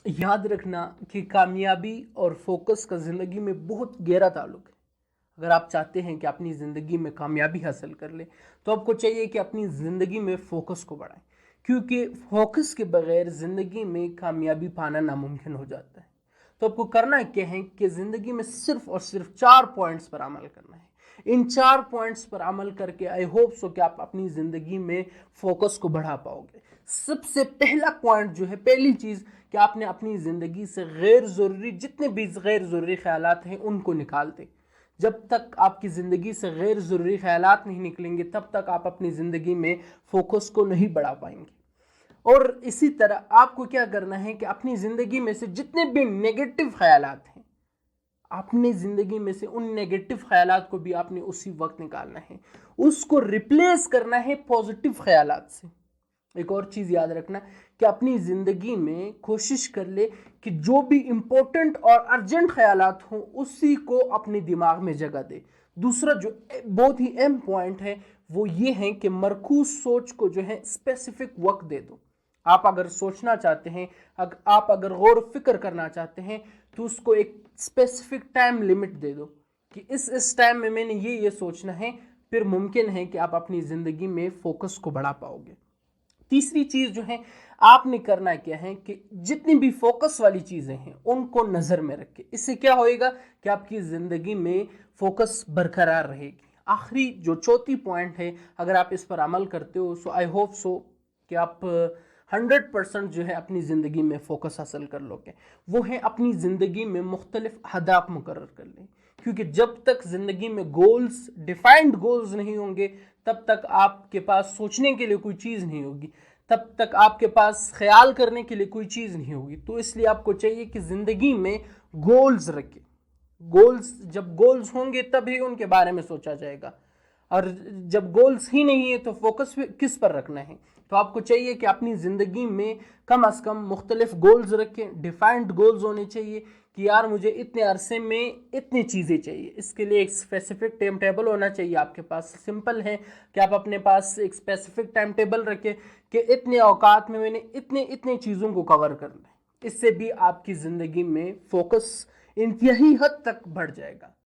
याद रखना कि कामयाबी और फोकस का ज़िंदगी में बहुत गहरा ताल्लुक है। अगर आप चाहते हैं कि अपनी ज़िंदगी में कामयाबी हासिल कर लें तो आपको चाहिए कि अपनी ज़िंदगी में फ़ोकस को बढ़ाएं, क्योंकि फोकस के बगैर ज़िंदगी में कामयाबी पाना नामुमकिन हो जाता है। तो आपको करना क्या है कि ज़िंदगी में सिर्फ और सिर्फ 4 पॉइंट्स पर अमल करना है। इन 4 पॉइंट्स पर अमल करके आई होप सो कि आप अपनी ज़िंदगी में फोकस को बढ़ा पाओगे। सबसे पहला पॉइंट जो है, पहली चीज़ कि आपने अपनी ज़िंदगी से गैर ज़रूरी जितने भी गैर ज़रूरी ख्यालात हैं उनको निकाल दें। जब तक आपकी ज़िंदगी से गैर ज़रूरी ख्यालात नहीं निकलेंगे तब तक आप अपनी ज़िंदगी में फोकस को नहीं बढ़ा पाएंगे। और इसी तरह आपको क्या करना है कि अपनी ज़िंदगी में से जितने भी नेगेटिव ख्यालात हैं, अपनी ज़िंदगी में से उन नेगेटिव ख्यालात को भी आपने उसी वक्त निकालना है, उसको रिप्लेस करना है पॉजिटिव ख्यालात से। एक और चीज़ याद रखना कि अपनी ज़िंदगी में कोशिश कर ले कि जो भी इम्पोर्टेंट और अर्जेंट ख्यालात हों उसी को अपने दिमाग में जगह दे। दूसरा जो बहुत ही अहम पॉइंट है वो ये है कि मरकूज सोच को जो है स्पेसिफिक वक्त दे दो। आप अगर सोचना चाहते हैं, आप अगर गौर फिक्र करना चाहते हैं तो उसको एक स्पेसिफिक टाइम लिमिट दे दो कि इस टाइम में मैंने ये सोचना है, फिर मुमकिन है कि आप अपनी ज़िंदगी में फोकस को बढ़ा पाओगे। तीसरी चीज़ जो है आपने करना क्या है कि जितनी भी फोकस वाली चीज़ें हैं उनको नज़र में रखें। इससे क्या होएगा कि आपकी ज़िंदगी में फोकस बरकरार रहेगी। आखिरी जो चौथी पॉइंट है, अगर आप इस पर अमल करते हो सो आई होप सो कि आप 100% जो है अपनी ज़िंदगी में फ़ोकस हासिल कर लोगे। वो है अपनी ज़िंदगी में मुख्तलिफ अहदाफ मुकर्रर कर लें, क्योंकि जब तक ज़िंदगी में गोल्स, डिफाइंड गोल्स नहीं होंगे तब तक आपके पास सोचने के लिए कोई चीज़ नहीं होगी, तब तक आपके पास ख्याल करने के लिए कोई चीज़ नहीं होगी। तो इसलिए आपको चाहिए कि ज़िंदगी में गोल्स रखें। गोल्स, जब गोल्स होंगे तभी उनके बारे में सोचा जाएगा, और जब गोल्स ही नहीं है तो फोकस किस पर रखना है। तो आपको चाहिए कि अपनी ज़िंदगी में कम अज़ कम मुख्तलिफ गोल्स रखें, डिफाइंड गोल्स होने चाहिए कि यार मुझे इतने अरसे में इतनी चीज़ें चाहिए। इसके लिए एक स्पेसिफिक टाइम टेबल होना चाहिए आपके पास। सिंपल है कि आप अपने पास एक स्पेसिफिक टाइम टेबल रखें कि इतने औकात में मैंने इतने इतने चीज़ों को कवर करना है। इससे भी आपकी ज़िंदगी में फोकस इंतहाई हद तक बढ़ जाएगा।